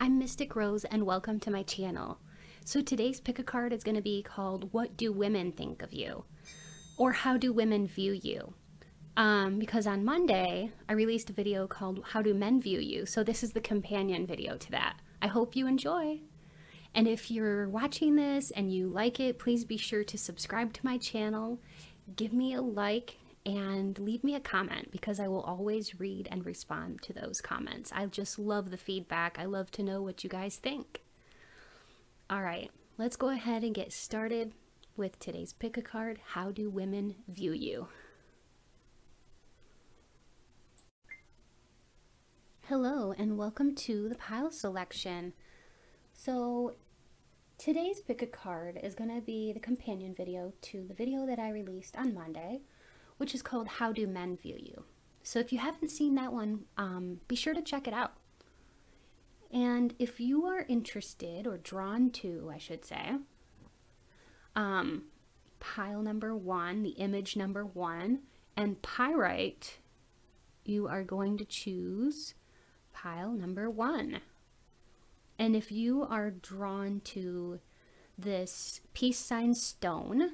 I'm Mystic Rose and welcome to my channel. So today's pick a card is going to be called What Do Women Think of You? Or How Do Women View You? Because on Monday I released a video called How Do Men View You? So this is the companion video to that. I hope you enjoy. And if you're watching this and you like it, please be sure to subscribe to my channel, give me a like, and leave me a comment because I will always read and respond to those comments. I just love the feedback. I love to know what you guys think. All right, let's go ahead and get started with today's pick a card. How do women view you? Hello and welcome to the pile selection. So today's pick a card is going to be the companion video to the video that I released on Monday, which is called How Do Men View You? So if you haven't seen that one, be sure to check it out. And if you are interested or drawn to, I should say, pile number 1, the image number 1, and pyrite, you are going to choose pile number 1. And if you are drawn to this peace sign stone,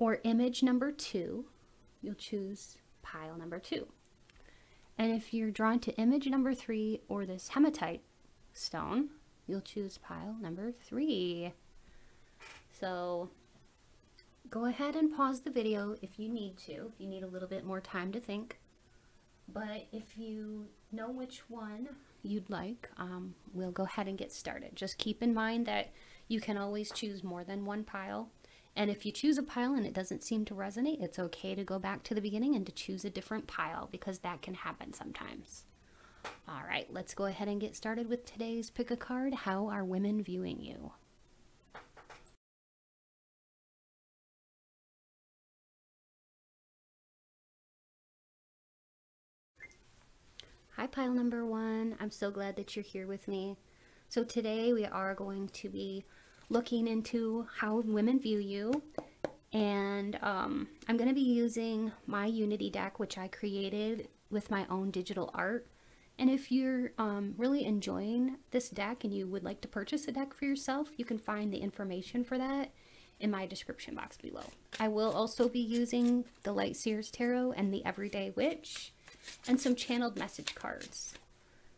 or image number 2, you'll choose pile number 2. And if you're drawn to image number 3 or this hematite stone, you'll choose pile number 3. So go ahead and pause the video if you need to, if you need a little bit more time to think. But if you know which one you'd like, we'll go ahead and get started. Just keep in mind that you can always choose more than one pile. And if you choose a pile and it doesn't seem to resonate, it's okay to go back to the beginning and to choose a different pile because that can happen sometimes. All right, let's go ahead and get started with today's pick a card. How are women viewing you? Hi, pile number 1. I'm so glad that you're here with me. So today we are going to be looking into how women view you, and I'm going to be using my Unity deck, which I created with my own digital art. And if you're really enjoying this deck and you would like to purchase a deck for yourself, you can find the information for that in my description box below. I will also be using the Light Seers Tarot and the Everyday Witch and some channeled message cards.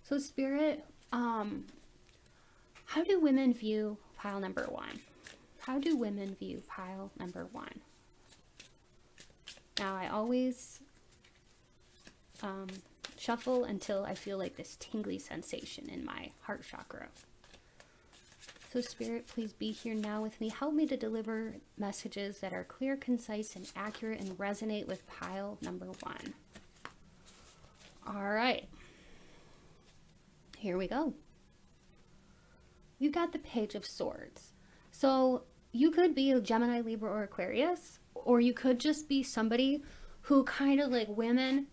So Spirit, how do women view pile number 1? How do women view pile number 1? Now I always shuffle until I feel like this tingly sensation in my heart chakra. So Spirit, please be here now with me. Help me to deliver messages that are clear, concise, and accurate and resonate with pile number 1. All right, here we go. You got the Page of Swords. So you could be a Gemini, Libra, or Aquarius, or you could just be somebody who kind of like women,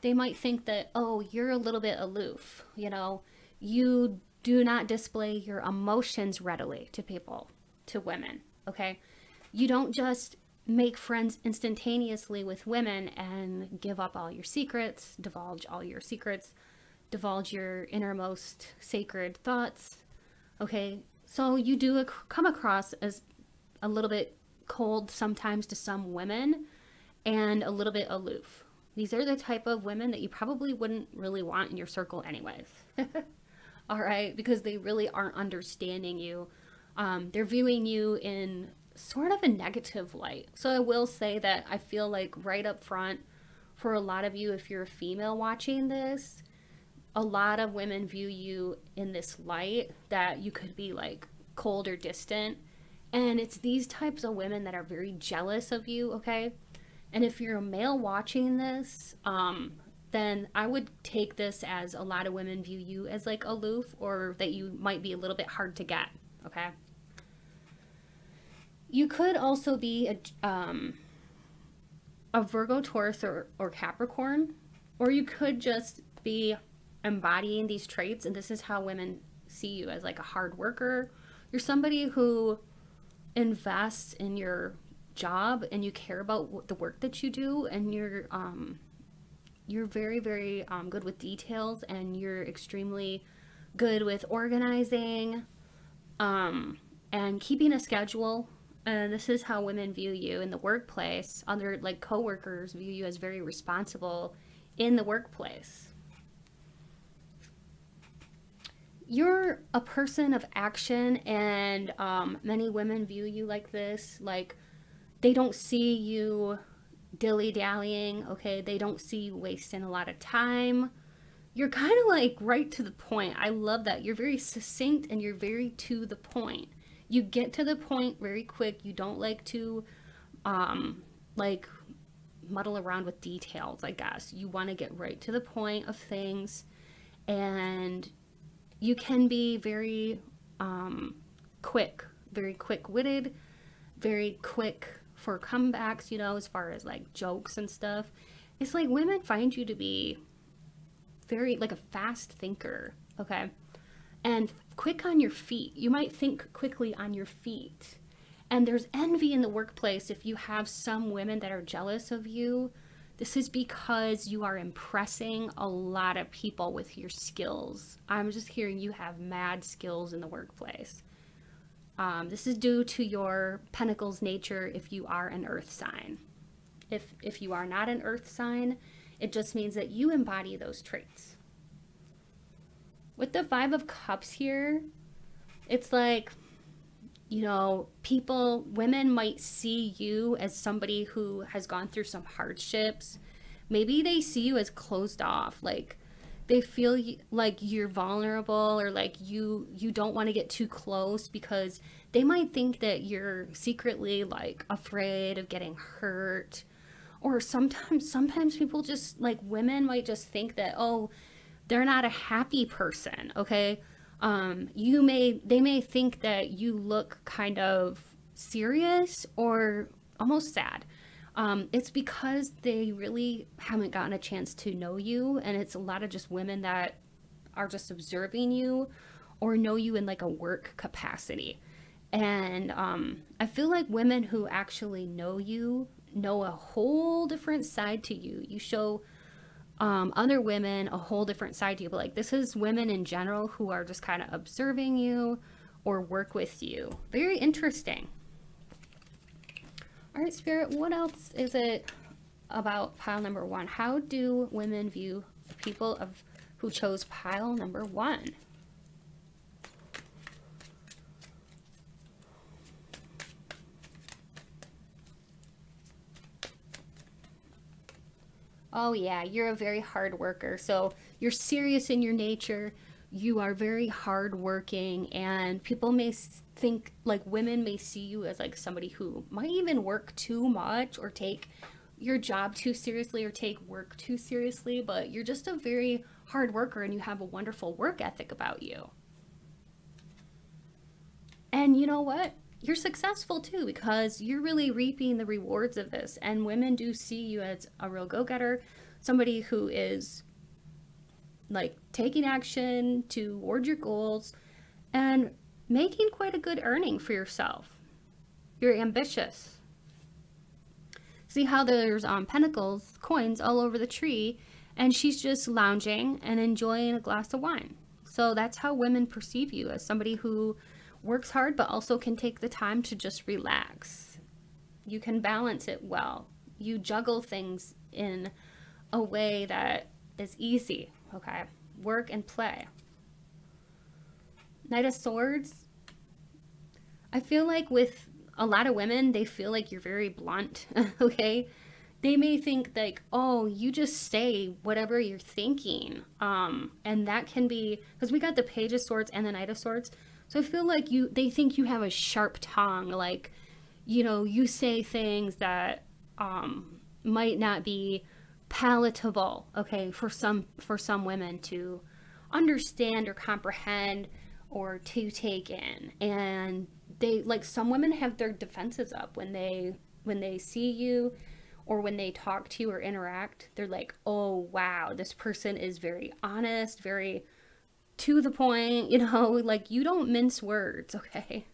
they might think that, oh, you're a little bit aloof, you know, you do not display your emotions readily to people, to women, okay? You don't just make friends instantaneously with women and give up all your secrets, divulge all your secrets, divulge your innermost sacred thoughts. Okay, so you do come across as a little bit cold sometimes to some women and a little bit aloof. These are the type of women that you probably wouldn't really want in your circle anyways. All right, because they really aren't understanding you. They're viewing you in sort of a negative light. So I will say that I feel like right up front, for a lot of you, if you're a female watching this, a lot of women view you in this light that you could be like cold or distant. And it's these types of women that are very jealous of you, okay? And if you're a male watching this, then I would take this as a lot of women view you as like aloof, or that you might be a little bit hard to get, okay? You could also be a Virgo, Taurus, or Capricorn, or you could just be embodying these traits, and this is how women see you, as like a hard worker. You're somebody who invests in your job and you care about the work that you do, and you're very, very good with details, and you're extremely good with organizing, and keeping a schedule. And this is how women view you in the workplace. Other like coworkers view you as very responsible in the workplace. You're a person of action, and many women view you like this. Like, they don't see you dilly-dallying, okay? They don't see you wasting a lot of time. You're kind of like right to the point. I love that. You're very succinct and you're very to the point. You get to the point very quick. You don't like to like muddle around with details, I guess. You want to get right to the point of things, and you can be very quick, very quick-witted, very quick for comebacks, you know, as far as like jokes and stuff. It's like women find you to be very like a fast thinker, okay? And quick on your feet. You might think quickly on your feet. And there's envy in the workplace if you have some women that are jealous of you. This is because you are impressing a lot of people with your skills. I'm just hearing you have mad skills in the workplace. This is due to your Pentacles nature if you are an earth sign. If you are not an earth sign, it just means that you embody those traits. With the Five of Cups here, it's like, you know, women might see you as somebody who has gone through some hardships. Maybe they see you as closed off, like they feel like you're vulnerable, or like you don't want to get too close because they might think that you're secretly like afraid of getting hurt. Or sometimes people just like, women might just think that, oh, they're not a happy person, okay? They may think that you look kind of serious or almost sad. It's because they really haven't gotten a chance to know you, and it's a lot of just women that are just observing you or know you in like a work capacity. And I feel like women who actually know you know a whole different side to you. You show other women a whole different side to you, but like, this is women in general who are just kind of observing you or work with you. Very interesting. All right, Spirit, what else is it about pile number one? How do women view the people who chose pile number one? Oh yeah, you're a very hard worker. So you're serious in your nature. You are very hardworking, and people may think, like women may see you as like somebody who might even work too much or take your job too seriously or take work too seriously, but you're just a very hard worker and you have a wonderful work ethic about you. And you know what? You're successful too, because you're really reaping the rewards of this. And women do see you as a real go-getter, somebody who is like taking action toward your goals and making quite a good earning for yourself. You're ambitious. See how there's pentacles, coins all over the tree, and she's just lounging and enjoying a glass of wine. So that's how women perceive you, as somebody who works hard but also can take the time to just relax. You can balance it well. You juggle things in a way that is easy, okay? Work and play. Knight of Swords. I feel like with a lot of women, they feel like you're very blunt, okay? They may think like, oh, you just say whatever you're thinking. And that can be, because we got the Page of Swords and the Knight of Swords. So I feel like they think you have a sharp tongue, like, you know, you say things that might not be palatable, okay, for some women to understand or comprehend or to take in. And they, like, some women have their defenses up when they see you or when they talk to you or interact. They're like, oh wow, this person is very honest, very to the point, you know, like, you don't mince words, okay?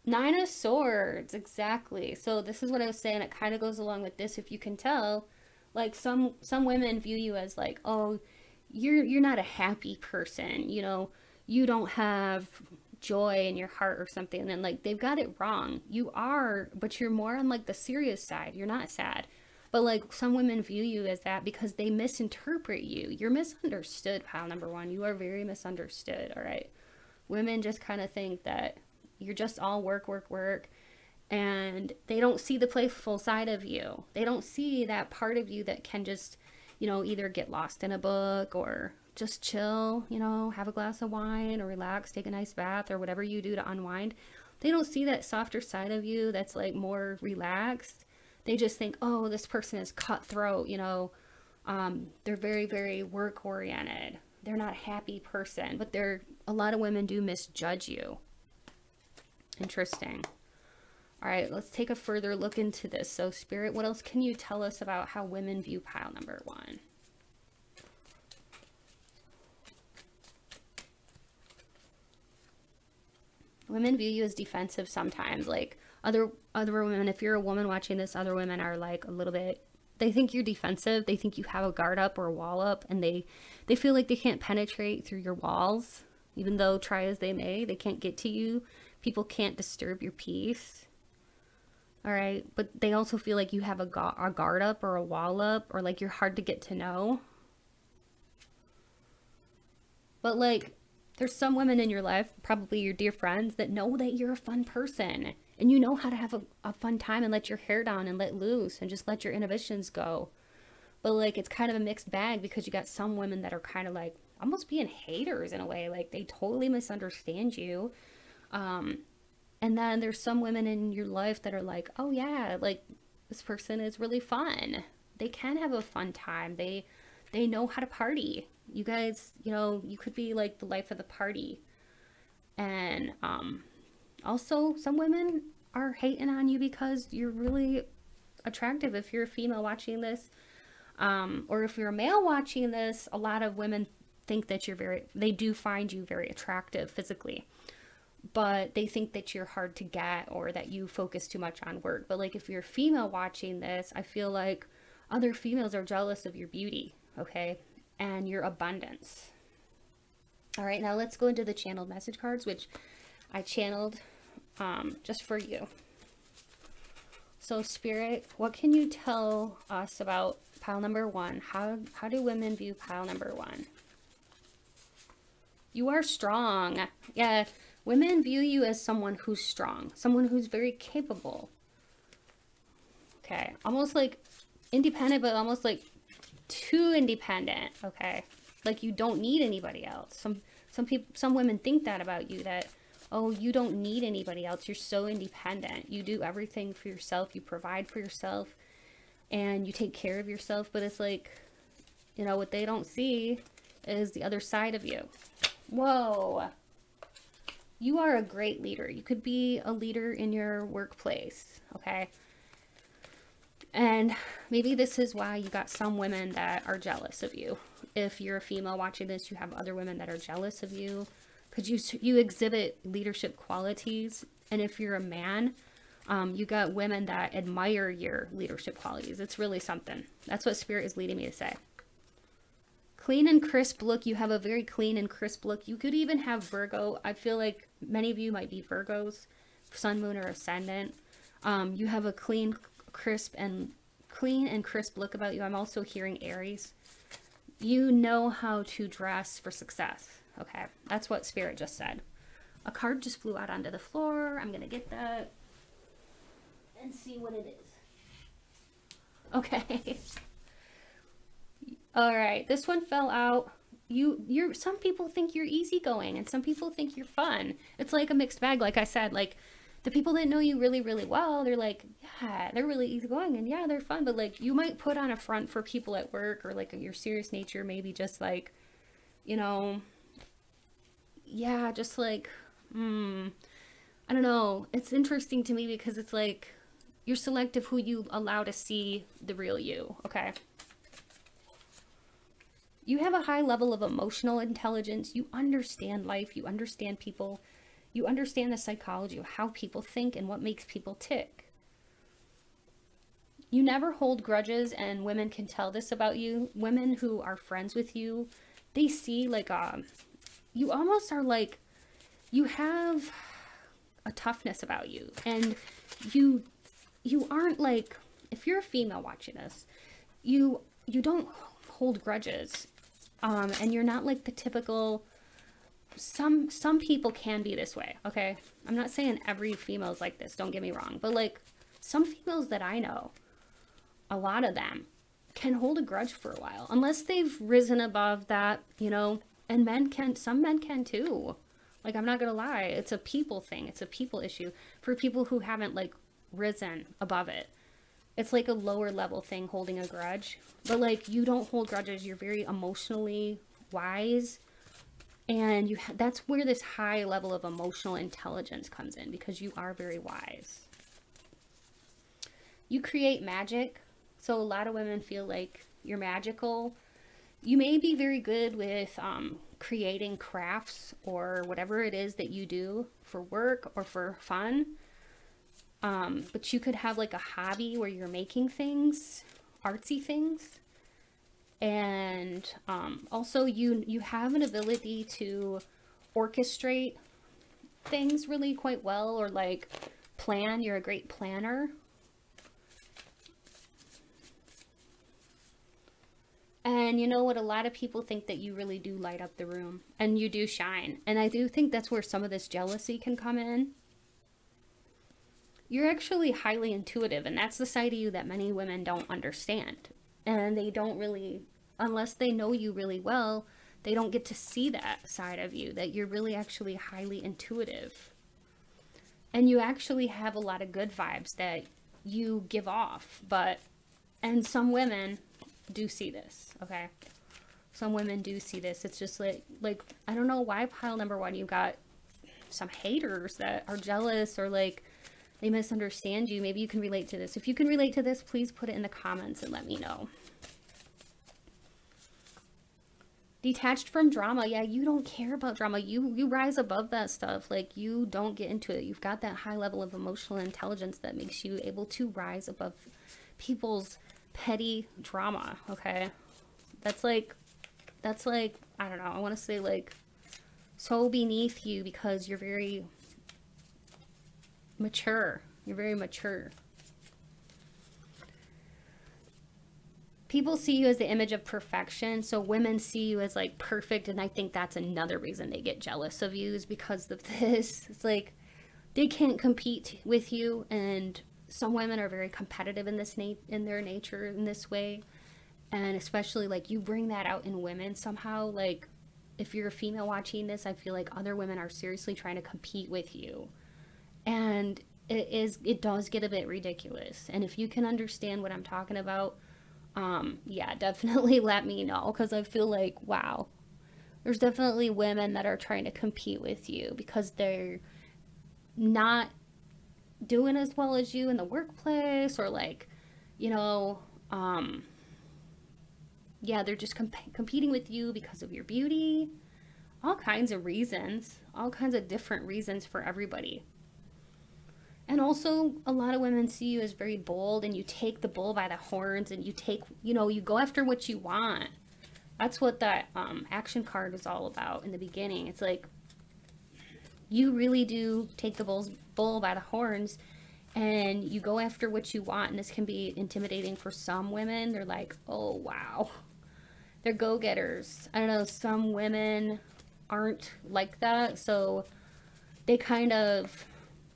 Nine of Swords, exactly. So this is what I was saying. It kind of goes along with this. If you can tell, like, some women view you as like, oh, you're not a happy person, you know, you don't have joy in your heart or something, and like they've got it wrong. You are, but you're more on like the serious side. You're not sad. But like some women view you as that because they misinterpret you. You're misunderstood, pile number one. You are very misunderstood, all right? Women just kind of think that you're just all work, work, work, and they don't see the playful side of you. They don't see that part of you that can just, you know, either get lost in a book or just chill, you know, have a glass of wine or relax, take a nice bath or whatever you do to unwind. They don't see that softer side of you that's like more relaxed. They just think, oh, this person is cutthroat, you know, they're very, very work oriented. They're not a happy person, but a lot of women do misjudge you. Interesting. All right, let's take a further look into this. So Spirit, what else can you tell us about how women view pile number one? Women view you as defensive sometimes. Like other women, if you're a woman watching this, other women are like a little bit, they think you're defensive. They think you have a guard up or a wall up, and they feel like they can't penetrate through your walls, even though try as they may, they can't get to you. People can't disturb your peace. All right, but they also feel like you have a guard up or a wall up, or like you're hard to get to know. But like, there's some women in your life, probably your dear friends, that know that you're a fun person and you know how to have a fun time and let your hair down and let loose and just let your inhibitions go. But like, it's kind of a mixed bag because you got some women that are kind of like almost being haters in a way. Like they totally misunderstand you. And then there's some women in your life that are like, oh yeah, like this person is really fun. They can have a fun time. They know how to party. You guys, you know, you could be like the life of the party. And also some women are hating on you because you're really attractive. If you're a female watching this, or if you're a male watching this, a lot of women think that they do find you very attractive physically, but they think that you're hard to get or that you focus too much on work. But like if you're a female watching this, I feel like other females are jealous of your beauty, okay, and your abundance. All right, now let's go into the channeled message cards, which I channeled just for you. So Spirit, what can you tell us about pile number one? How do women view pile number one? You are strong. Yeah, women view you as someone who's strong, someone who's very capable. Okay, almost like independent, but almost like too independent. Okay, like you don't need anybody else. Some women think that about you, that, oh, you don't need anybody else. You're so independent. You do everything for yourself. You provide for yourself and you take care of yourself. But it's like, you know, what they don't see is the other side of you. Whoa. You are a great leader. You could be a leader in your workplace. Okay. And maybe this is why you got some women that are jealous of you. If you're a female watching this, you have other women that are jealous of you because you exhibit leadership qualities. And if you're a man, you got women that admire your leadership qualities. It's really something. That's what Spirit is leading me to say. Clean and crisp look. You have a very clean and crisp look. You could even have Virgo. I feel like many of you might be Virgos, sun, moon, or ascendant. You have a clean, crisp look about you. I'm also hearing Aries. You know how to dress for success. Okay, that's what Spirit just said. A card just flew out onto the floor. I'm gonna get that and see what it is. Okay. All right, this one fell out. Some people think you're easygoing and some people think you're fun. It's like a mixed bag. Like I said, like the people that know you really, really well, they're like, yeah, they're really easygoing and yeah, they're fun. But like you might put on a front for people at work, or like your serious nature, maybe just like, you know, yeah, just like, I don't know. It's interesting to me because it's like you're selective who you allow to see the real you, okay? You have a high level of emotional intelligence. You understand life. You understand people. You understand the psychology of how people think and what makes people tick. You never hold grudges, and women can tell this about you. Women who are friends with you they see like you almost are like, you have a toughness about you, and you aren't like, if you're a female watching this, you don't hold grudges, and you're not like the typical, some people can be this way, okay? I'm not saying every female is like this, don't get me wrong, but like some females that I know, a lot of them can hold a grudge for a while, unless they've risen above that, you know. And men can, some men can too. Like, I'm not gonna lie, it's a people thing, it's a people issue for people who haven't like risen above it. It's like a lower level thing, holding a grudge. But like, you don't hold grudges, you're very emotionally wise, and you that's where this high level of emotional intelligence comes in, because you are very wise. You create magic, so a lot of women feel like you're magical. You may be very good with creating crafts or whatever it is that you do for work or for fun. But you could have like a hobby where you're making things, artsy things. And also you have an ability to orchestrate things really quite well, or like plan. You're a great planner. And you know what? A lot of people think that you really do light up the room, and you do shine. And I do think that's where some of this jealousy can come in. You're actually highly intuitive, and that's the side of you that many women don't understand. And they don't really, unless they know you really well, they don't get to see that side of you, that you're really actually highly intuitive. And you actually have a lot of good vibes that you give off. And some women do see this, okay? Some women do see this. It's just like I don't know why pile number one you got some haters that are jealous, or like they misunderstand you. Maybe you can relate to this. If you can relate to this, please put it in the comments and let me know. Detached from drama. Yeah, you don't care about drama. You rise above that stuff. Like, you don't get into it. You've got that high level of emotional intelligence that makes you able to rise above people's petty drama, okay? That's like, I don't know, I want to say like so beneath you, because you're very mature. You're very mature. People see you as the image of perfection, so women see you as like perfect, and I think that's another reason they get jealous of you, is because of this. It's like they can't compete with you, and some women are very competitive in this in their nature in this way, and especially like you bring that out in women somehow. Like, if you're a female watching this, I feel like other women are seriously trying to compete with you, and it does get a bit ridiculous. And if you can understand what I'm talking about, yeah, definitely let me know, because I feel like, wow, there's definitely women that are trying to compete with you because they're not doing as well as you in the workplace, or like, you know, yeah, they're just competing with you because of your beauty. All kinds of reasons, all kinds of different reasons for everybody. And also, a lot of women see you as very bold, and you take the bull by the horns, and you take, you know, you go after what you want. That's what that action card was all about in the beginning. It's like, you really do take the bull by the horns, and you go after what you want. And this can be intimidating for some women. They're like, oh wow, they're go-getters. I don't know, some women aren't like that, so they kind of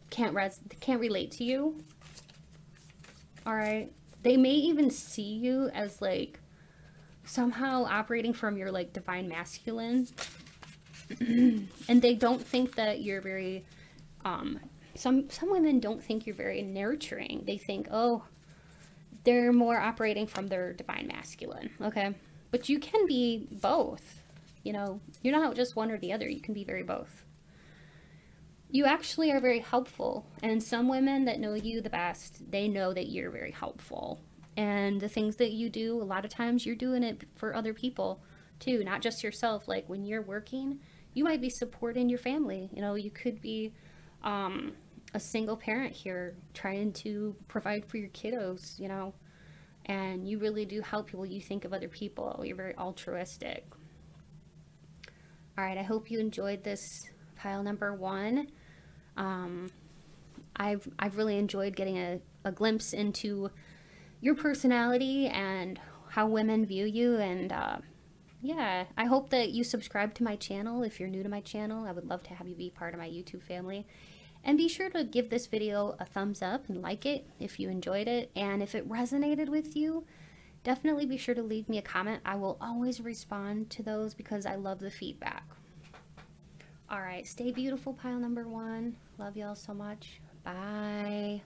can't relate to you. All right, they may even see you as like somehow operating from your like divine masculine. And they don't think that you're very some women don't think you're very nurturing. They think, oh, they're more operating from their divine masculine, okay? But you can be both, you know. You're not just one or the other. You can be very both. You actually are very helpful, and some women that know you the best, they know that you're very helpful. And the things that you do, a lot of times you're doing it for other people too, not just yourself. Like, when you're working, you might be supporting your family. You know, you could be a single parent here trying to provide for your kiddos, you know, and you really do help people. You think of other people. You're very altruistic. All right, I hope you enjoyed this pile number 1. I've really enjoyed getting a glimpse into your personality and how women view you, and yeah, I hope that you subscribe to my channel. If you're new to my channel, I would love to have you be part of my YouTube family. And be sure to give this video a thumbs up and like it if you enjoyed it. And if it resonated with you, definitely be sure to leave me a comment. I will always respond to those because I love the feedback. All right, stay beautiful, pile number 1. Love y'all so much. Bye.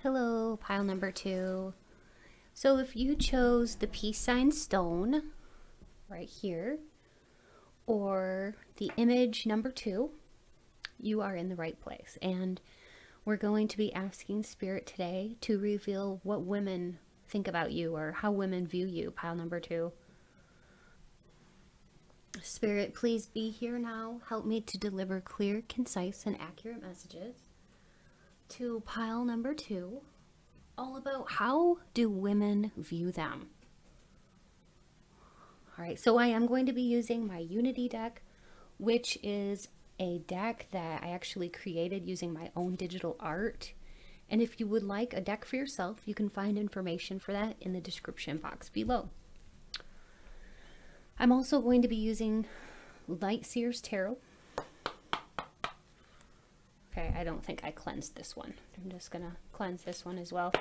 Hello, pile number 2. So if you chose the peace sign stone right here, or the image number 2, you are in the right place. And we're going to be asking Spirit today to reveal what women think about you or how women view you, pile number 2. Spirit, please be here now. Help me to deliver clear, concise, and accurate messages to pile number 2, all about how do women view them. All right, so I am going to be using my Unity deck, which is a deck that I actually created using my own digital art. And if you would like a deck for yourself, you can find information for that in the description box below. I'm also going to be using Light Seers Tarot. Okay, I don't think I cleansed this one. I'm just gonna cleanse this one as well.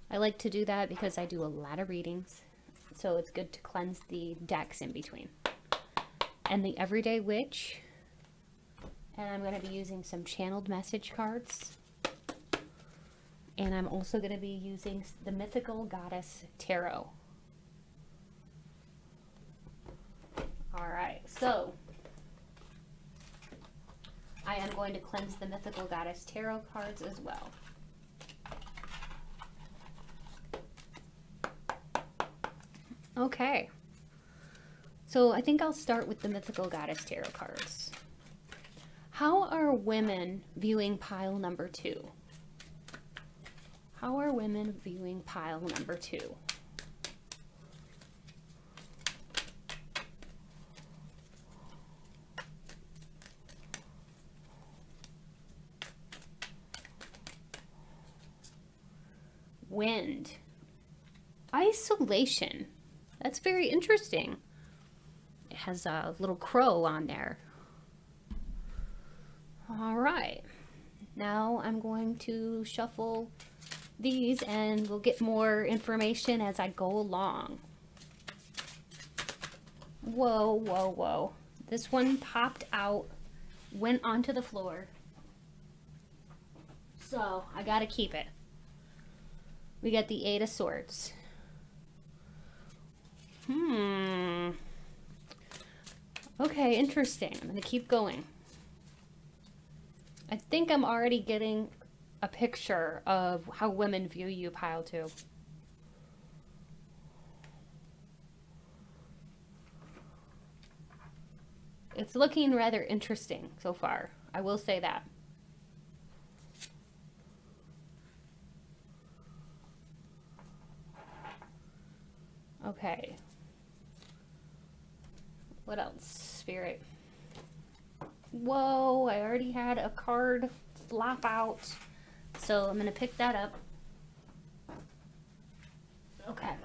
I like to do that because I do a lot of readings, so it's good to cleanse the decks in between. And the Everyday Witch, and I'm going to be using some channeled message cards, and I'm also going to be using the Mythical Goddess Tarot. Alright, so I am going to cleanse the Mythical Goddess Tarot cards as well. Okay, so I think I'll start with the Mythical Goddess Tarot cards. How are women viewing pile number 2? How are women viewing pile number 2? Wind. Isolation. That's very interesting. It has a little crow on there. All right. Now I'm going to shuffle these and we'll get more information as I go along. Whoa, whoa, whoa. This one popped out, went onto the floor. So I gotta keep it. We got the 8 of Swords. Okay, interesting. I'm gonna keep going. I think I'm already getting a picture of how women view you, pile 2. It's looking rather interesting so far. I will say that. Okay. What else, Spirit? Whoa, I already had a card flop out. So I'm going to pick that up. Okay.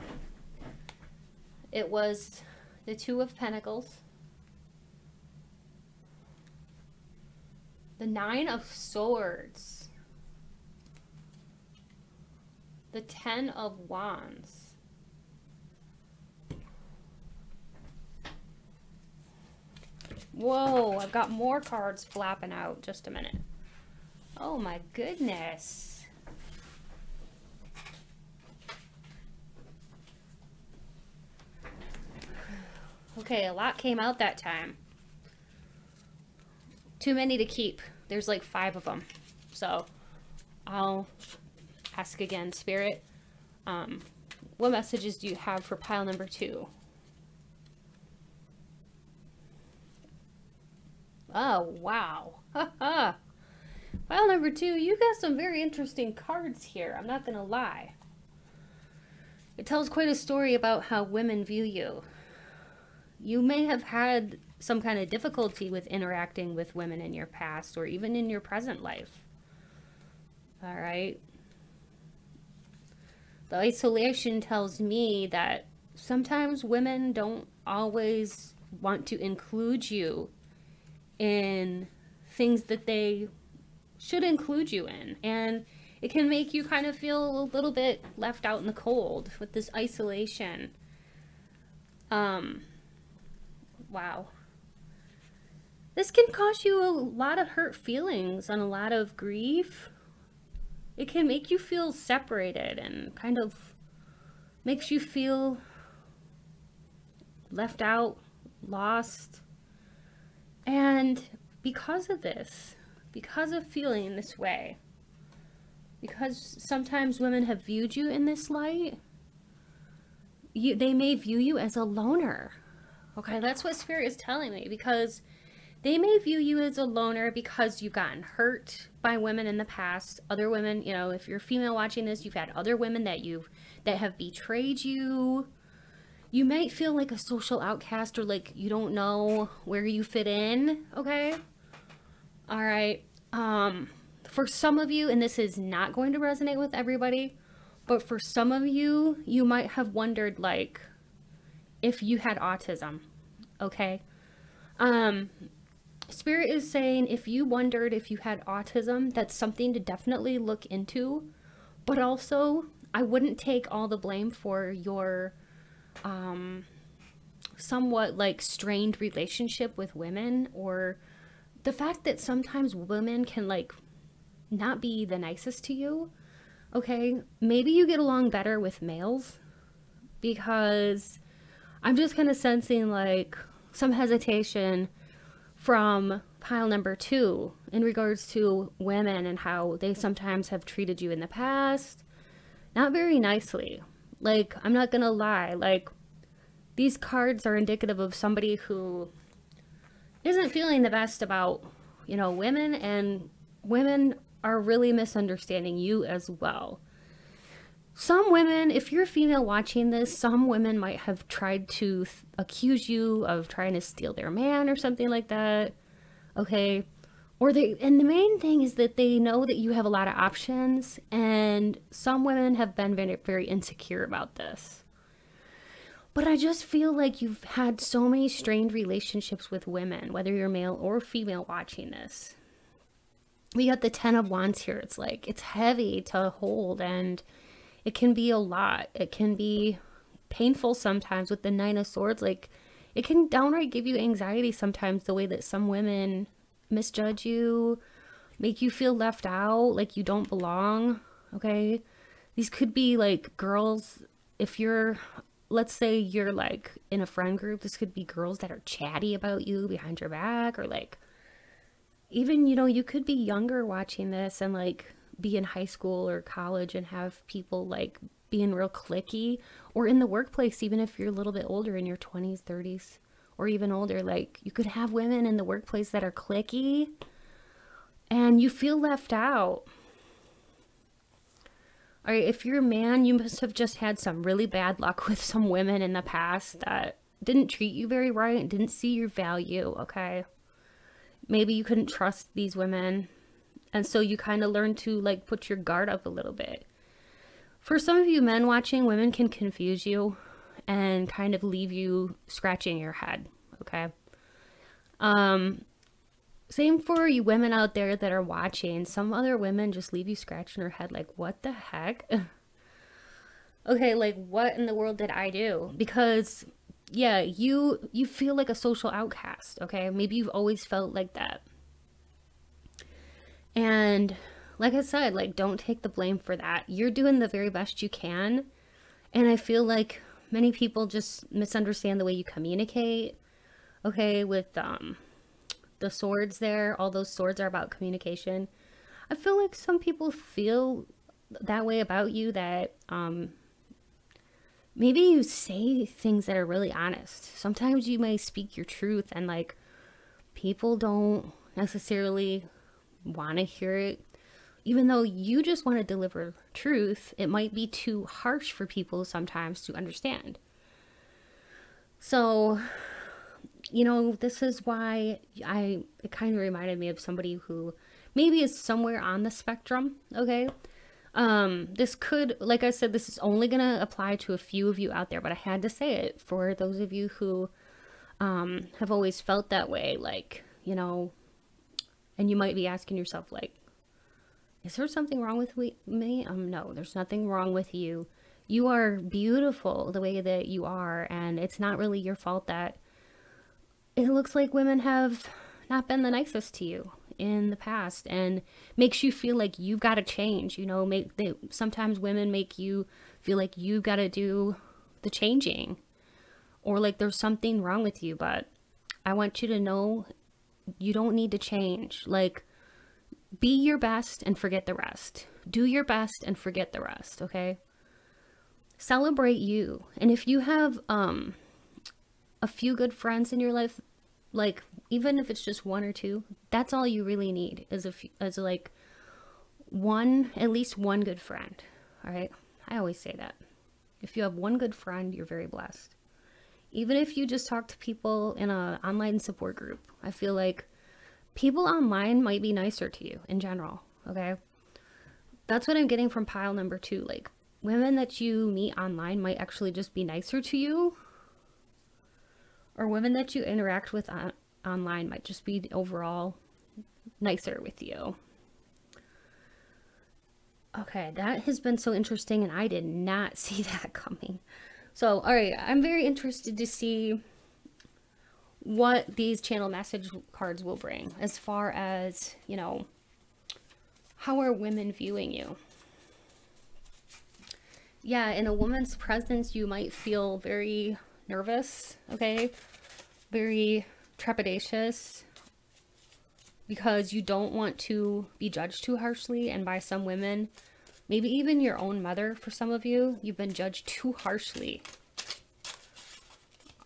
It was the 2 of Pentacles. The 9 of Swords. The 10 of Wands. Whoa, I've got more cards flapping out. Just a minute. Oh my goodness. Okay, a lot came out that time. Too many to keep. There's like 5 of them. So I'll ask again, Spirit. What messages do you have for pile number 2? Oh, wow. Pile number 2, you got some very interesting cards here. I'm not going to lie. It tells quite a story about how women view you. You may have had some kind of difficulty with interacting with women in your past or even in your present life. All right. The isolation tells me that sometimes women don't always want to include you in things that they should include you in. And it can make you kind of feel a little bit left out in the cold with this isolation. Wow. This can cause you a lot of hurt feelings and a lot of grief. It can make you feel separated and kind of makes you feel left out, lost. And because of this, because of feeling this way, because sometimes women have viewed you in this light, they may view you as a loner. Okay, that's what Spirit is telling me, because they may view you as a loner because you've gotten hurt by women in the past. Other women, you know, if you're female watching this, you've had other women that have betrayed you. You might feel like a social outcast, or like you don't know where you fit in, okay? All right. For some of you, and this is not going to resonate with everybody, but for some of you, you might have wondered, like, if you had autism, okay? Spirit is saying if you wondered if you had autism, that's something to definitely look into. But also, I wouldn't take all the blame for your somewhat like strained relationship with women, or the fact that sometimes women can like not be the nicest to you. Okay, maybe you get along better with males, because I'm just kind of sensing like some hesitation from pile number 2 in regards to women and how they sometimes have treated you in the past not very nicely. Like, I'm not gonna lie, like, these cards are indicative of somebody who isn't feeling the best about, you know, women, and women are really misunderstanding you as well. Some women, if you're a female watching this, some women might have tried to accuse you of trying to steal their man or something like that. Okay. And the main thing is that they know that you have a lot of options, and some women have been very, very insecure about this. But I just feel like you've had so many strained relationships with women, whether you're male or female watching this. We got the 10 of Wands here. It's like, it's heavy to hold, and it can be a lot. It can be painful sometimes with the 9 of Swords. Like, it can downright give you anxiety sometimes, the way that some women misjudge you, make you feel left out, like you don't belong, okay? These could be like girls, if you're, let's say you're like in a friend group, this could be girls that are chatty about you behind your back, or like, even, you know, you could be younger watching this and like be in high school or college and have people like being real cliquey, or in the workplace, even if you're a little bit older, in your 20s, 30s, or even older, like you could have women in the workplace that are cliquey and you feel left out. All right, if you're a man, you must have just had some really bad luck with some women in the past that didn't treat you very right and didn't see your value, okay? Maybe you couldn't trust these women, and so you kind of learned to like put your guard up a little bit. For some of you men watching, women can confuse you and kind of leave you scratching your head, okay? Same for you women out there that are watching. Some other women just leave you scratching your head like, what the heck? Okay, like, what in the world did I do? Because, yeah, you feel like a social outcast, okay? Maybe you've always felt like that. And like I said, like, don't take the blame for that. You're doing the very best you can. And I feel like many people just misunderstand the way you communicate, okay, with the swords there. All those swords are about communication. I feel like some people feel that way about you, that maybe you say things that are really honest. Sometimes you may speak your truth and like people don't necessarily want to hear it. even though you just want to deliver truth, it might be too harsh for people sometimes to understand. So, you know, this is why it kind of reminded me of somebody who maybe is somewhere on the spectrum, okay? This could, like I said, this is only going to apply to a few of you out there, but I had to say it for those of you who have always felt that way, like, you know, and you might be asking yourself, like, is there something wrong with me? No, there's nothing wrong with you. You are beautiful the way that you are, and it's not really your fault that it looks like women have not been the nicest to you in the past, and makes you feel like you've got to change. You know, sometimes women make you feel like you've got to do the changing, or like there's something wrong with you. But I want you to know you don't need to change. Like, be your best and forget the rest. Do your best and forget the rest, okay? Celebrate you. And if you have a few good friends in your life, like even if it's just one or two, that's all you really need is like at least one good friend. All right? I always say that. If you have one good friend, you're very blessed. Even if you just talk to people in an online support group, I feel like people online might be nicer to you in general, okay? That's what I'm getting from pile number 2. Like, women that you meet online might actually just be nicer to you, or women that you interact with online might just be overall nicer with you. Okay, that has been so interesting, and I did not see that coming. So, all right, I'm very interested to see what these channel message cards will bring as far as, you know, how are women viewing you? Yeah, in a woman's presence, you might feel very nervous, okay? Very trepidatious, because you don't want to be judged too harshly. And by some women, maybe even your own mother, for some of you, you've been judged too harshly.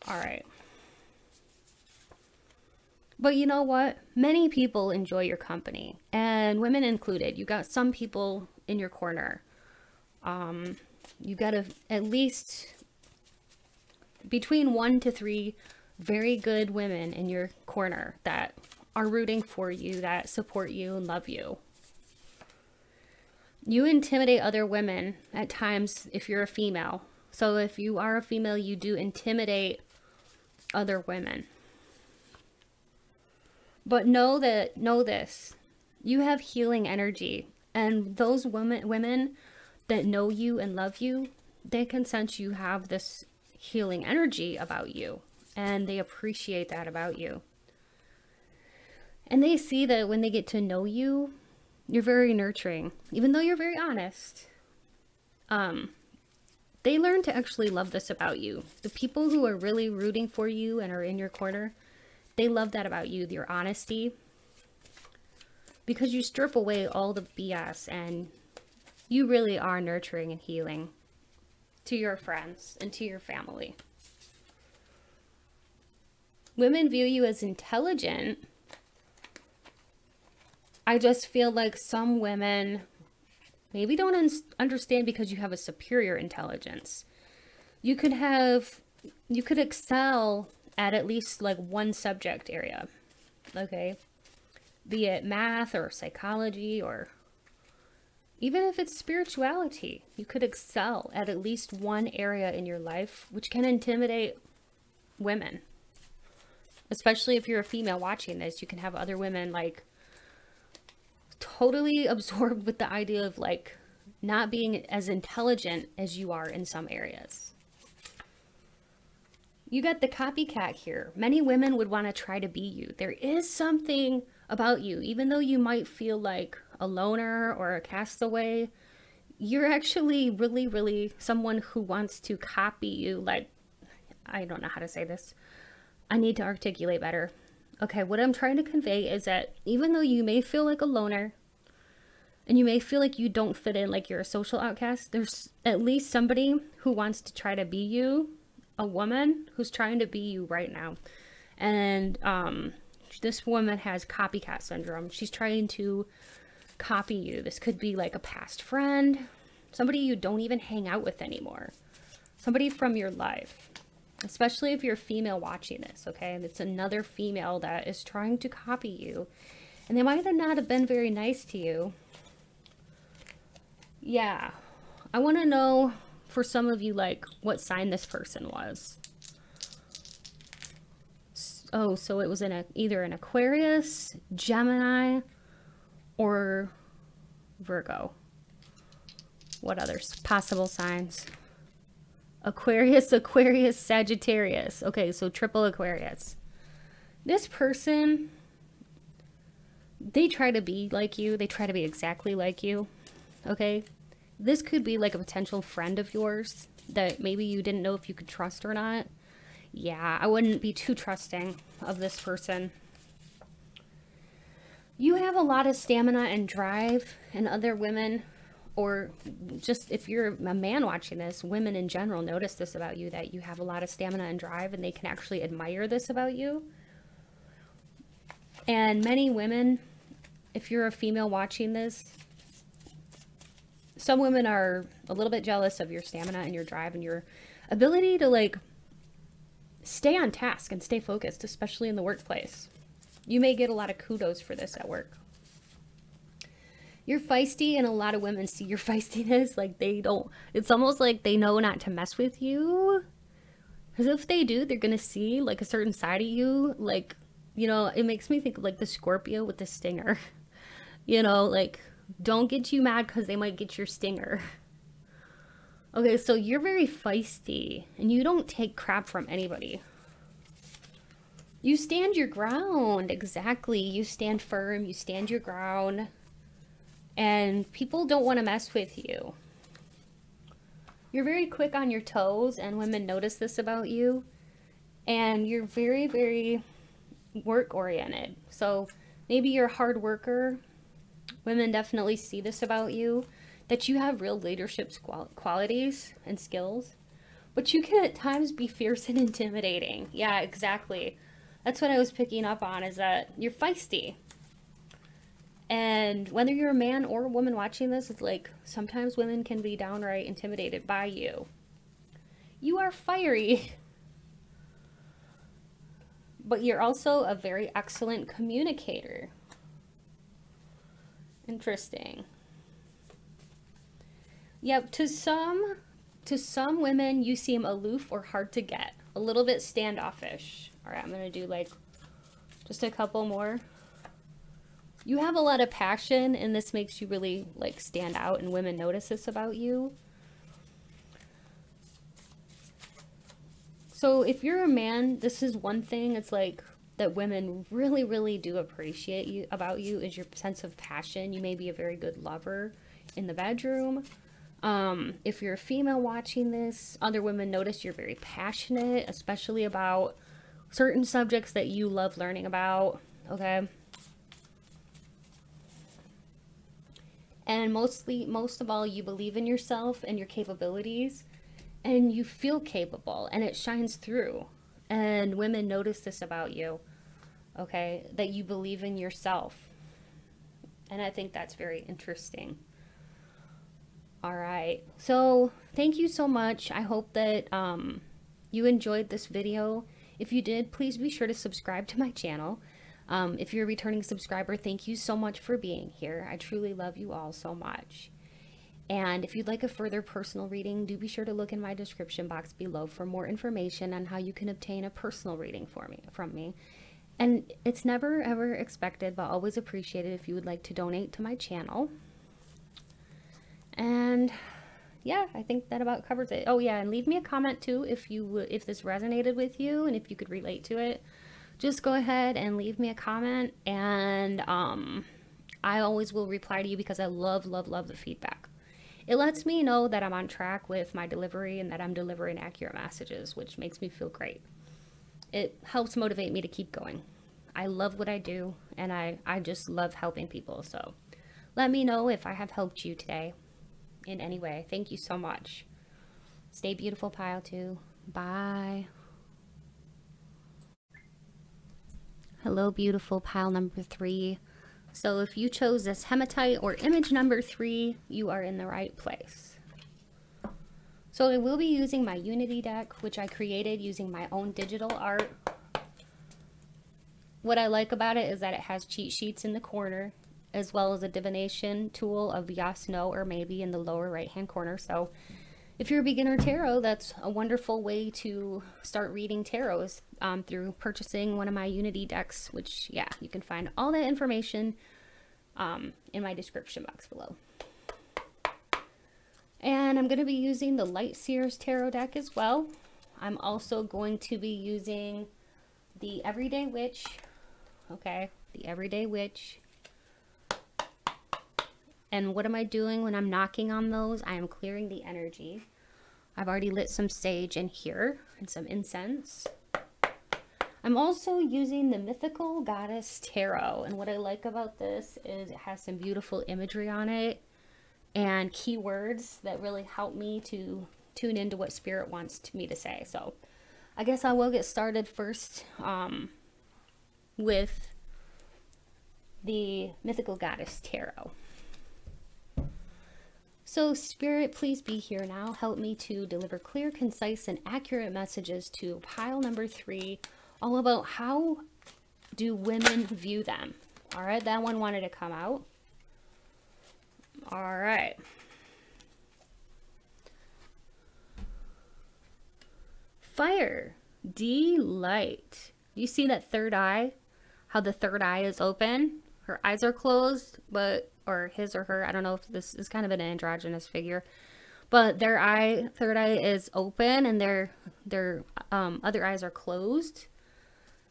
All right. But you know what? Many people enjoy your company, and women included. You got some people in your corner. You got at least between 1 to 3 very good women in your corner that are rooting for you, that support you and love you. You intimidate other women at times if you're a female. So if you are a female, you do intimidate other women. But know this, you have healing energy, and those women that know you and love you, they can sense you have this healing energy about you, and they appreciate that about you. And they see that when they get to know you, you're very nurturing, even though you're very honest. They learn to actually love this about you. The people who are really rooting for you and are in your corner, they love that about you, your honesty, because you strip away all the BS and you really are nurturing and healing to your friends and to your family. Women view you as intelligent. I just feel like some women maybe don't understand because you have a superior intelligence. You could excel at least like one subject area, okay? Be it math or psychology, or even if it's spirituality, you could excel at least one area in your life, which can intimidate women. Especially if you're a female watching this, you can have other women like totally absorbed with the idea of like not being as intelligent as you are in some areas. You got the copycat here. Many women would want to try to be you. There is something about you, even though you might feel like a loner or a castaway, you're actually really, really someone who wants to copy you. Like, I don't know how to say this. I need to articulate better. Okay, what I'm trying to convey is that even though you may feel like a loner and you may feel like you don't fit in, like you're a social outcast, there's at least somebody who wants to try to be you, a woman who's trying to be you right now. And this woman has copycat syndrome. She's trying to copy you. This could be like a past friend, somebody you don't even hang out with anymore, somebody from your life, especially if you're a female watching this, okay? And it's another female that is trying to copy you, and they might not have been very nice to you. Yeah, I want to know for some of you, like, what sign this person was. Oh, so it was either an Aquarius, Gemini, or Virgo. What other possible signs? Aquarius, Aquarius, Sagittarius. Okay, so triple Aquarius. This person, they try to be like you. They try to be exactly like you. Okay? This could be like a potential friend of yours that maybe you didn't know if you could trust or not. Yeah, I wouldn't be too trusting of this person. You have a lot of stamina and drive, and other women, or just if you're a man watching this, women in general notice this about you, that you have a lot of stamina and drive, and they can actually admire this about you. And many women, if you're a female watching this, some women are a little bit jealous of your stamina and your drive and your ability to, like, stay on task and stay focused, especially in the workplace. You may get a lot of kudos for this at work. You're feisty, and a lot of women see your feistiness. Like, they don't, it's almost like they know not to mess with you. Because if they do, they're going to see, like, a certain side of you. Like, you know, it makes me think of, like, the Scorpio with the stinger. You know, like, don't get you mad because they might get your stinger. Okay, so you're very feisty, and you don't take crap from anybody. You stand your ground. Exactly. You stand firm. You stand your ground. And people don't want to mess with you. You're very quick on your toes, and women notice this about you. And you're very, very work-oriented. So maybe you're a hard worker. Women definitely see this about you, that you have real leadership qualities and skills. But you can at times be fierce and intimidating. Yeah, exactly. That's what I was picking up on, is that you're feisty. And whether you're a man or a woman watching this, it's like sometimes women can be downright intimidated by you. You are fiery. But you're also a very excellent communicator. Interesting. Yep, to some women, you seem aloof or hard to get. A little bit standoffish. All right, I'm going to do like just a couple more. You have a lot of passion, and this makes you really like stand out, and women notice this about you. So if you're a man, this is one thing, it's like that women really, really do appreciate you about you, is your sense of passion. You may be a very good lover in the bedroom. If you're a female watching this, other women notice you're very passionate, especially about certain subjects that you love learning about, okay? And most of all, you believe in yourself and your capabilities, and you feel capable, and it shines through. And women notice this about you, okay? That you believe in yourself. And I think that's very interesting. All right. So thank you so much. I hope that you enjoyed this video. If you did, please be sure to subscribe to my channel. If you're a returning subscriber, thank you so much for being here. I truly love you all so much. And if you'd like a further personal reading, do be sure to look in my description box below for more information on how you can obtain a personal reading from me. And it's never ever expected, but always appreciated if you would like to donate to my channel. And yeah, I think that about covers it. Oh yeah, and leave me a comment too if this resonated with you and if you could relate to it. Just go ahead and leave me a comment, and I always will reply to you because I love the feedback. It lets me know that I'm on track with my delivery and that I'm delivering accurate messages, which makes me feel great. It helps motivate me to keep going. I love what I do, and I just love helping people. So let me know if I have helped you today in any way. Thank you so much. Stay beautiful, pile 2. Bye. Hello, beautiful pile number 3. So if you chose this hematite or image number 3, you are in the right place. So I will be using my Unity deck, which I created using my own digital art. What I like about it is that it has cheat sheets in the corner, as well as a divination tool of yes, no, or maybe in the lower right hand corner. So if you're a beginner tarot, that's a wonderful way to start reading tarots through purchasing one of my Unity decks, which, yeah, you can find all that information in my description box below. And I'm going to be using the Light Seers Tarot deck as well. I'm also going to be using the Everyday Witch. Okay, the Everyday Witch. And what am I doing when I'm knocking on those? I am clearing the energy. I've already lit some sage in here and some incense. I'm also using the Mythical Goddess Tarot. And what I like about this is it has some beautiful imagery on it and keywords that really help me to tune into what Spirit wants me to say. So I guess I will get started first with the Mythical Goddess Tarot. So Spirit, please be here now. Help me to deliver clear, concise, and accurate messages to pile number 3, all about how do women view them. All right, that one wanted to come out. All right. Fire, delight. You see that third eye? How the third eye is open? Her eyes are closed, but, or his or her, I don't know if this is kind of an androgynous figure, but their third eye is open and their other eyes are closed.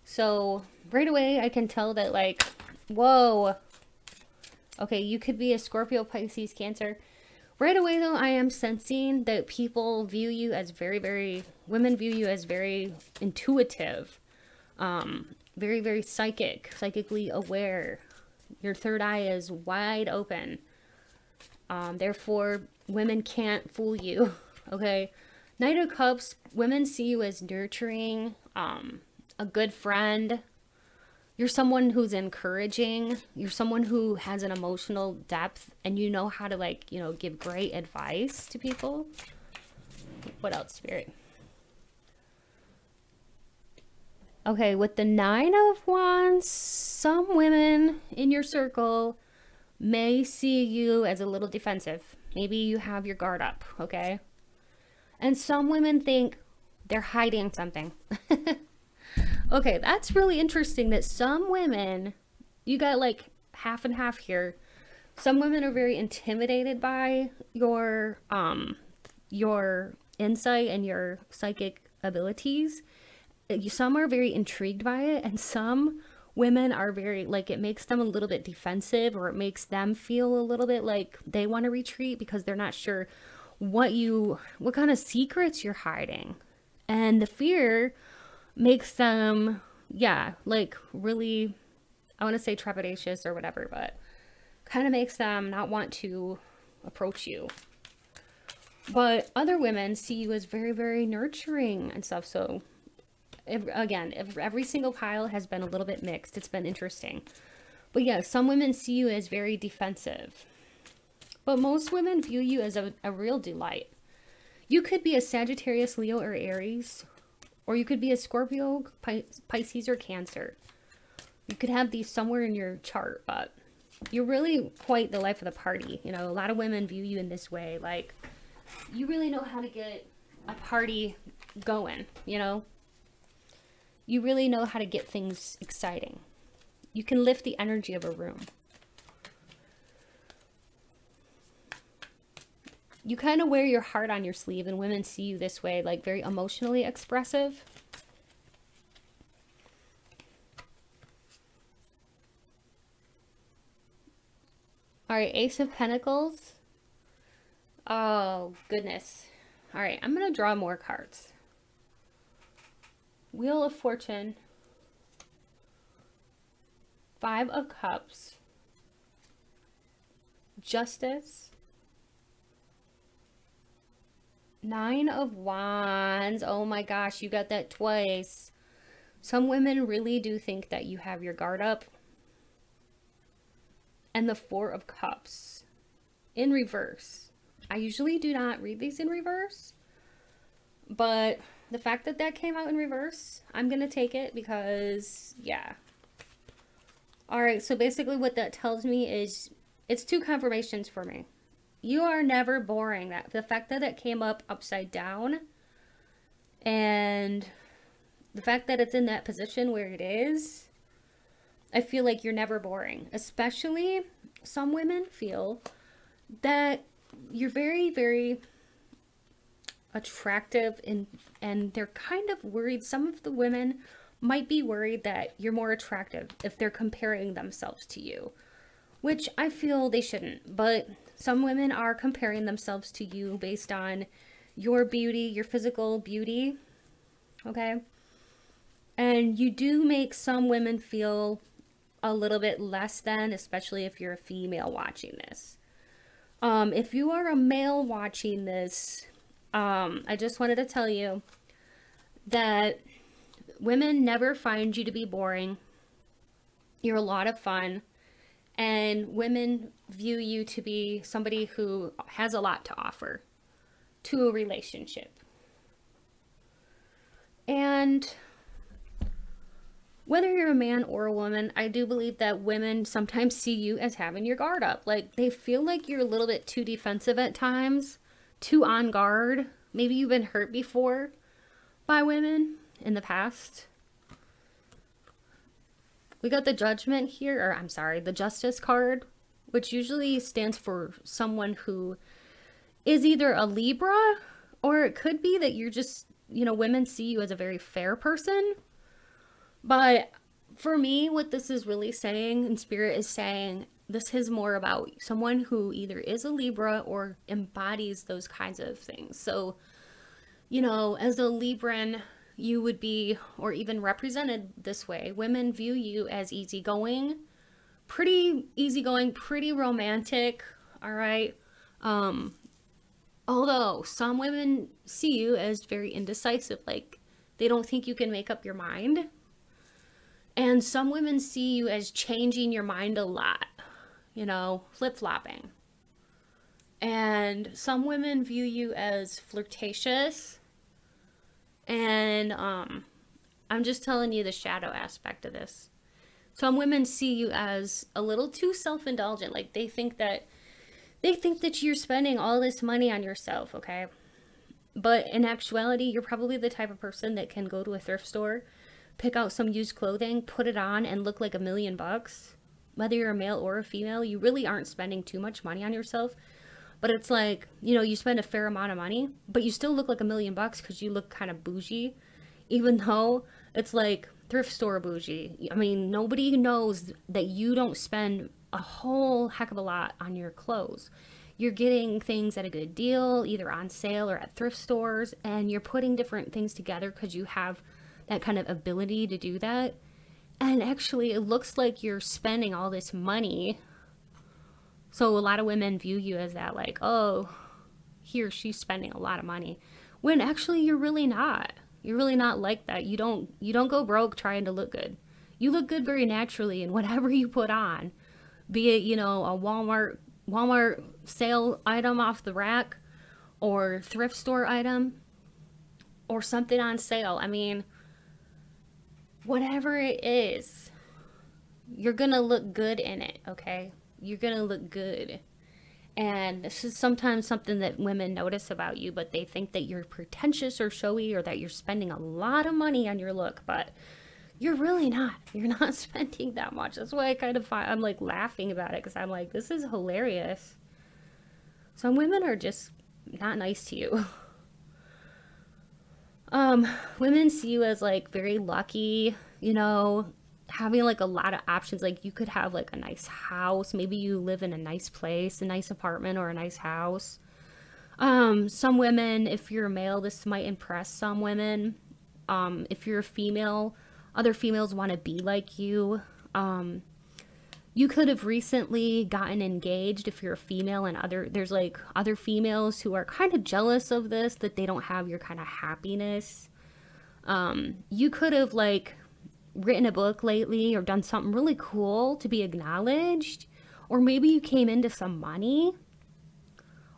So right away I can tell that, like, whoa, okay, you could be a Scorpio, Pisces, Cancer. Right away though, I am sensing that people view you as women view you as very intuitive, very, very psychically aware. Your third eye is wide open. Therefore, women can't fool you. Okay. Knight of Cups, women see you as nurturing, a good friend. You're someone who's encouraging. You're someone who has an emotional depth and you know how to, like, you know, give great advice to people. What else, Spirit? Okay, with the 9 of Wands, some women in your circle may see you as a little defensive. Maybe you have your guard up, okay? And some women think they're hiding something. Okay, that's really interesting that some women, you got like half and half here. Some women are very intimidated by your insight and your psychic abilities. Some are very intrigued by it, and some women are very, like, it makes them a little bit defensive, or it makes them feel a little bit like they want to retreat because they're not sure what kind of secrets you're hiding. And the fear makes them, yeah, like really, I want to say trepidatious or whatever, but kind of makes them not want to approach you. But other women see you as very, very nurturing and stuff. So again, every single pile has been a little bit mixed. It's been interesting. But yeah, some women see you as very defensive. But most women view you as a real delight. You could be a Sagittarius, Leo, or Aries. Or you could be a Scorpio, Pisces, or Cancer. You could have these somewhere in your chart, but you're really quite the life of the party. You know, a lot of women view you in this way. Like, you really know how to get a party going, you know? You really know how to get things exciting. You can lift the energy of a room. You kind of wear your heart on your sleeve, and women see you this way, like very emotionally expressive. All right, Ace of Pentacles. Oh, goodness. All right, I'm going to draw more cards. Wheel of Fortune. 5 of Cups. Justice. 9 of Wands. Oh my gosh, you got that twice. Some women really do think that you have your guard up. and the Four of Cups in reverse. I usually do not read these in reverse, but the fact that that came out in reverse, I'm going to take it because, yeah. Alright, so basically what that tells me is, it's two confirmations for me. You are never boring. That the fact that it came up upside down, and the fact that it's in that position where it is, I feel like you're never boring. Especially, some women feel that you're very, very attractive, and they're kind of worried. Some of the women might be worried that you're more attractive if they're comparing themselves to you, which I feel they shouldn't. But some women are comparing themselves to you based on your beauty, your physical beauty, okay? And you do make some women feel a little bit less than, especially if you're a female watching this. If you are a male watching this, I just wanted to tell you that women never find you to be boring. You're a lot of fun. And women view you to be somebody who has a lot to offer to a relationship. And whether you're a man or a woman, I do believe that women sometimes see you as having your guard up. Like, they feel like you're a little bit too defensive at times, too on guard. Maybe you've been hurt before by women in the past. We got the Judgment here, or I'm sorry, the Justice card, which usually stands for someone who is either a Libra, or it could be that you're just, you know, women see you as a very fair person. But for me, what this is really saying, and Spirit is saying, this is more about someone who either is a Libra or embodies those kinds of things. So, you know, as a Libran, you would be, or even represented this way, women view you as easygoing, pretty romantic, all right? Although some women see you as very indecisive, like they don't think you can make up your mind. And some women see you as changing your mind a lot, you know, flip-flopping. And some women view you as flirtatious. And I'm just telling you the shadow aspect of this. Some women see you as a little too self-indulgent. Like they think that you're spending all this money on yourself, okay? But in actuality, you're probably the type of person that can go to a thrift store, pick out some used clothing, put it on, and look like $1,000,000. Whether you're a male or a female, you really aren't spending too much money on yourself. But it's like, you know, you spend a fair amount of money, but you still look like $1,000,000 because you look kind of bougie, even though it's like thrift store bougie. I mean, nobody knows that you don't spend a whole heck of a lot on your clothes. You're getting things at a good deal, either on sale or at thrift stores, and you're putting different things together because you have that kind of ability to do that. And actually, it looks like you're spending all this money. So a lot of women view you as that, like, oh, here she's spending a lot of money, when actually you're really not. You're really not like that. You don't go broke trying to look good. You look good very naturally in whatever you put on, be it, you know, a Walmart sale item off the rack, or thrift store item, or something on sale. I mean, whatever it is, you're gonna look good in it, okay? You're gonna look good. And this is sometimes something that women notice about you, but they think that you're pretentious or showy, or that you're spending a lot of money on your look, but you're really not. You're not spending that much. That's why I'm like laughing about it, because I'm like, this is hilarious. Some women are just not nice to you. Women see you as like very lucky, you know, having like a lot of options. Like you could have like a nice house. Maybe you live in a nice place, a nice apartment, or a nice house. Some women, if you're a male, this might impress some women. If you're a female, other females want to be like you. You could have recently gotten engaged if you're a female, and there's like other females who are kind of jealous of this, that they don't have your kind of happiness. You could have like written a book lately, or done something really cool to be acknowledged, Or maybe you came into some money,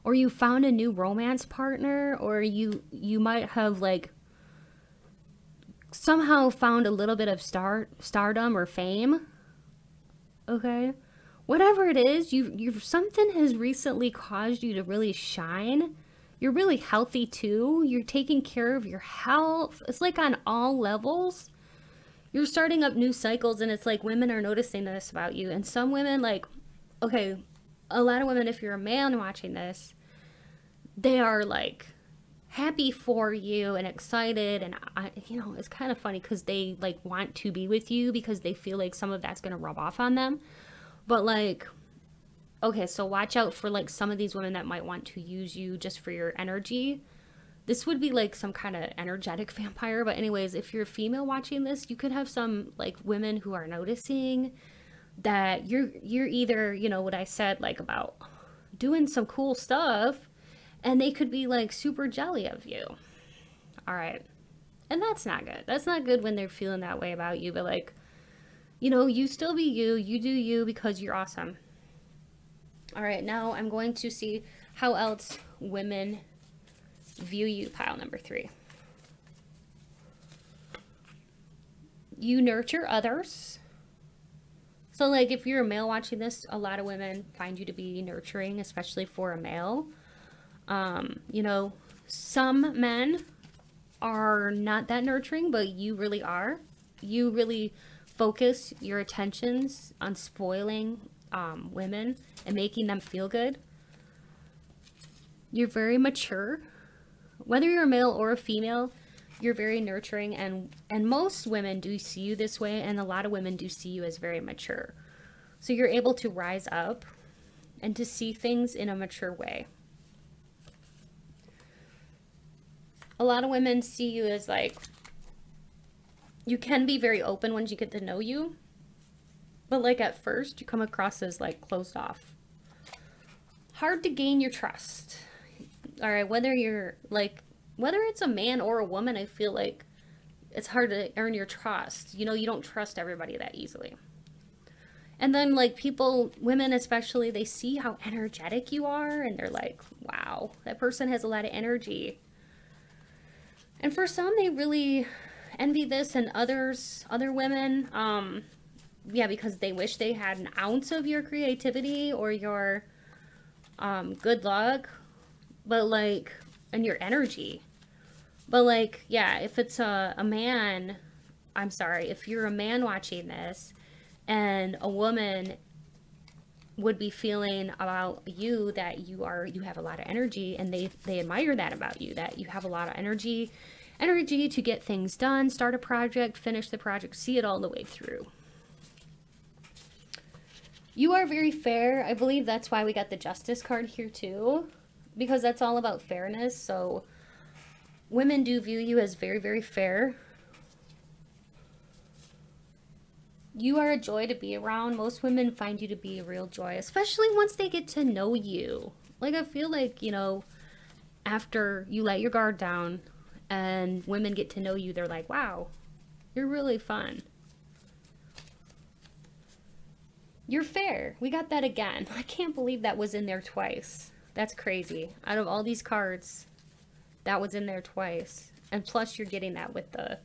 or you found a new romance partner, or you might have like somehow found a little bit of stardom or fame. Okay, whatever it is, you something has recently caused you to really shine. You're really healthy too. You're taking care of your health. It's like on all levels. You're starting up new cycles, and it's like women are noticing this about you. And some women, like, okay, a lot of women, if you're a man watching this, they are like happy for you and excited, and you know, it's kind of funny because they like want to be with you because they feel like some of that's going to rub off on them. But like, okay, so watch out for like some of these women that might want to use you just for your energy. This would be like some kind of energetic vampire. But anyways, if you're a female watching this, you could have some like women who are noticing that you're either, you know, what I said, like about doing some cool stuff, and they could be like super jelly of you. All right. And that's not good. That's not good when they're feeling that way about you. But like, you know, you still be you. You do you because you're awesome. All right. Now I'm going to see how else women view you, pile number 3. You nurture others. So like if you're a male watching this, a lot of women find you to be nurturing, especially for a male. You know, some men are not that nurturing, but you really are. You really focus your attentions on spoiling women and making them feel good. You're very mature. Whether you're a male or a female, you're very nurturing, and most women do see you this way, and a lot of women do see you as very mature. So you're able to rise up and to see things in a mature way. A lot of women see you as like, you can be very open once you get to know you, but like at first you come across as like closed off. Hard to gain your trust. All right, whether it's a man or a woman, I feel like it's hard to earn your trust. You know, you don't trust everybody that easily. And then like people, women especially, they see how energetic you are, and they're like, wow, that person has a lot of energy. And for some, they really envy this, and other women, yeah, because they wish they had an ounce of your creativity or your good luck, but like, and your energy. But like, yeah, if it's a man, I'm sorry, if you're a man watching this and a woman would be feeling about you that you have a lot of energy, and they admire that about you, that you have a lot of energy to get things done, start a project, finish the project, see it all the way through. You are very fair. I believe that's why we got the Justice card here too, because that's all about fairness. So women do view you as very, very fair. You are a joy to be around. Most women find you to be a real joy, especially once they get to know you. Like, I feel like, you know, after you let your guard down and women get to know you, they're like, wow, you're really fun. You're fair. We got that again. I can't believe that was in there twice. That's crazy. Out of all these cards, that was in there twice. And plus you're getting that with the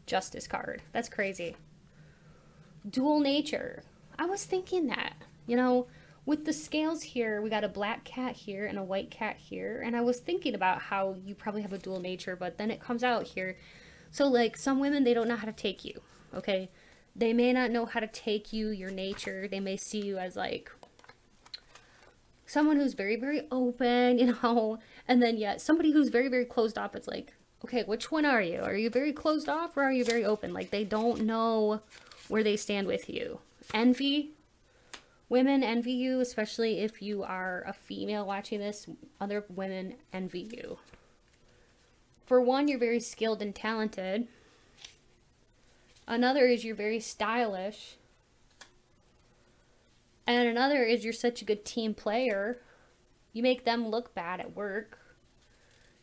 Justice card. That's crazy. Dual nature. I was thinking that, you know, with the scales here, we got a black cat here and a white cat here. And I was thinking about how you probably have a dual nature, but then it comes out here. So like some women, they don't know how to take you. Okay. They may not know how to take you, your nature. They may see you as like someone who's very, very open, you know, and then yet somebody who's very, very closed off. It's like, okay, which one are you? Are you very closed off or are you very open? Like they don't know where they stand with you. Envy. Women envy you, especially if you are a female watching this. Other women envy you. For one, you're very skilled and talented. Another is you're very stylish. And another is you're such a good team player. You make them look bad at work.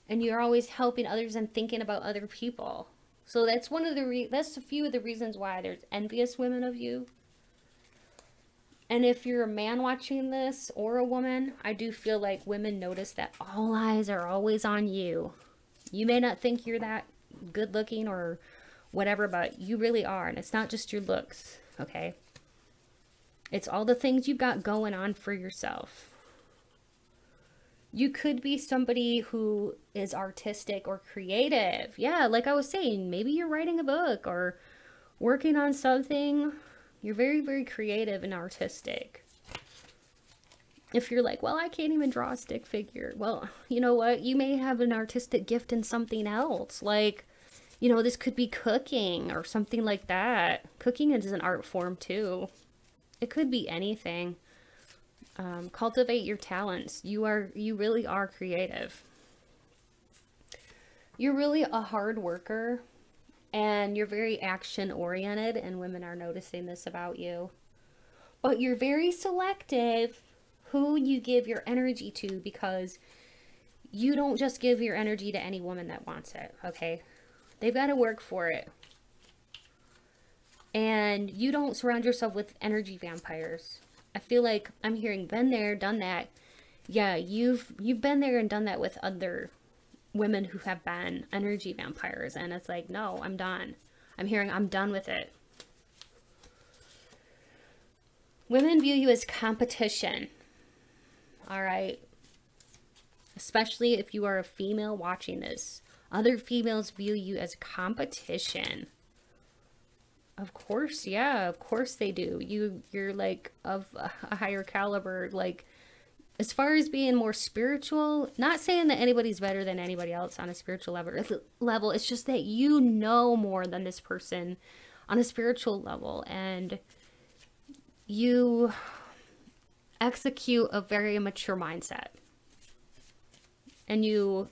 And you're always helping others and thinking about other people. So that's one of the that's a few of the reasons why there's envious women of you. And if you're a man watching this or a woman, I do feel like women notice that all eyes are always on you. You may not think you're that good looking or whatever, but you really are. And it's not just your looks, okay? It's all the things you've got going on for yourself. You could be somebody who is artistic or creative. Yeah, like I was saying, maybe you're writing a book or working on something. You're very, very creative and artistic. If you're like, well, I can't even draw a stick figure. Well, you know what? You may have an artistic gift in something else. Like, you know, this could be cooking or something like that. Cooking is an art form too. It could be anything. Cultivate your talents. You really are creative. You're really a hard worker. And you're very action oriented, and women are noticing this about you. But you're very selective who you give your energy to, because you don't just give your energy to any woman that wants it, okay? They've got to work for it. And you don't surround yourself with energy vampires. I feel like I'm hearing been there, done that. Yeah, you've been there and done that with other women who have been energy vampires, and it's like, no, I'm done. I'm hearing I'm done with it. Women view you as competition. All right. Especially if you are a female watching this. Other females view you as competition. Of course, yeah, of course they do. You're like of a higher caliber, like, as far as being more spiritual, not saying that anybody's better than anybody else on a spiritual level. It's just that you know more than this person on a spiritual level, and you execute a very mature mindset, and you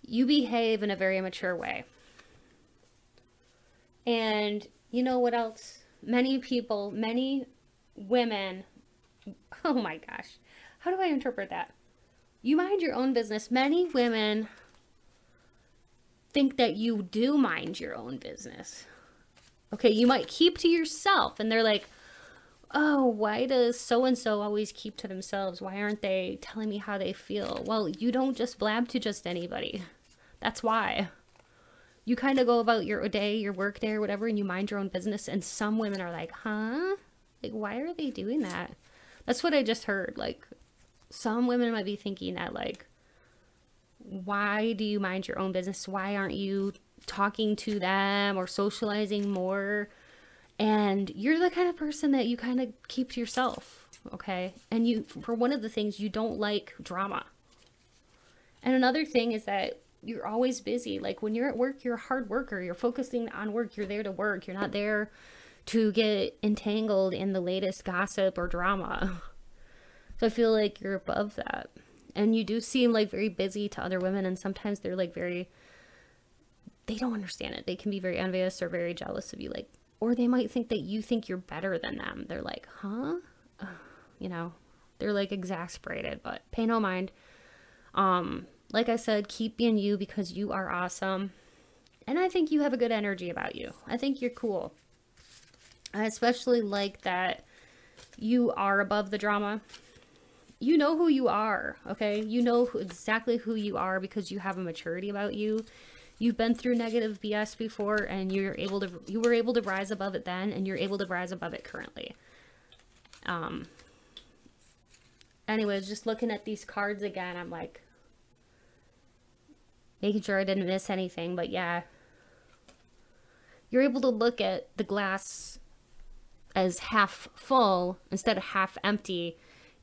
behave in a very mature way. And you know what else? Many people, many women, oh my gosh, how do I interpret that? You mind your own business. Many women think that you do mind your own business. Okay, you might keep to yourself, and they're like, oh, why does so-and-so always keep to themselves? Why aren't they telling me how they feel? Well, you don't just blab to just anybody. That's why. You kind of go about your day, your work day or whatever, and you mind your own business, and some women are like, huh? Like, why are they doing that? That's what I just heard. Like, some women might be thinking that, like, why do you mind your own business? Why aren't you talking to them or socializing more? And you're the kind of person that you kind of keep to yourself, okay? And you, for one of the things, you don't like drama. And another thing is that you're always busy. Like, when you're at work, you're a hard worker. You're focusing on work. You're there to work. You're not there to get entangled in the latest gossip or drama. So I feel like you're above that. And you do seem like very busy to other women, and sometimes they're like they don't understand it. They can be very envious or very jealous of you, like, or they might think that you think you're better than them. They're like, huh? You know, they're like exasperated, but pay no mind. Like I said, keep being you, because you are awesome. And I think you have a good energy about you. I think you're cool. I especially like that you are above the drama. You know who you are, okay? You know exactly who you are because you have a maturity about you. You've been through negative BS before, and you were able to rise above it then, and you're able to rise above it currently. Anyways, just looking at these cards again, I'm like, making sure I didn't miss anything, but yeah. You're able to look at the glass as half full instead of half empty,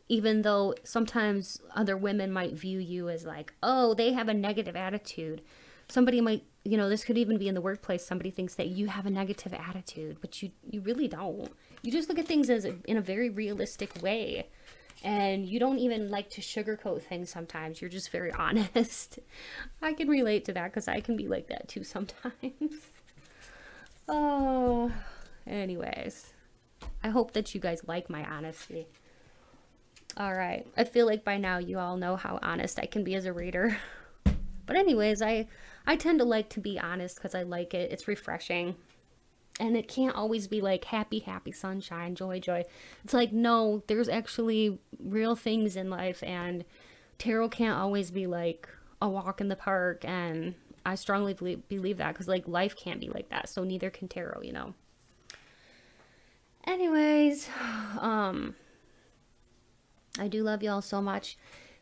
even though sometimes other women might view you as like, oh, they have a negative attitude. Somebody might, you know, this could even be in the workplace. Somebody thinks that you have a negative attitude, but you really don't. You just look at things as in a very realistic way. And you don't even like to sugarcoat things sometimes. You're just very honest. I can relate to that because I can be like that too sometimes. Oh, anyways. I hope that you guys like my honesty. All right. I feel like by now you all know how honest I can be as a reader. But anyways, I tend to like to be honest because I like it. It's refreshing. And it can't always be like happy, happy, sunshine, joy, joy. It's like, no, there's actually real things in life, and tarot can't always be like a walk in the park. And I strongly believe that, because like life can't be like that. So neither can tarot, you know. Anyways, I do love y'all so much.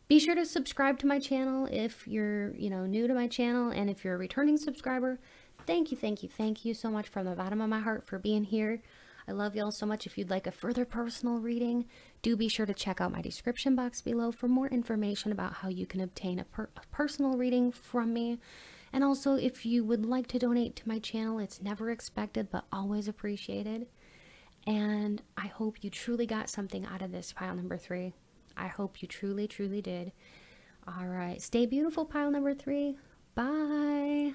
Be sure to subscribe to my channel if you're, you know, new to my channel, and if you're a returning subscriber, thank you, thank you, thank you so much from the bottom of my heart for being here. I love y'all so much. If you'd like a further personal reading, do be sure to check out my description box below for more information about how you can obtain a personal reading from me. And also, if you would like to donate to my channel, it's never expected but always appreciated. And I hope you truly got something out of this pile number 3. I hope you truly, truly did. All right. Stay beautiful, pile number 3. Bye.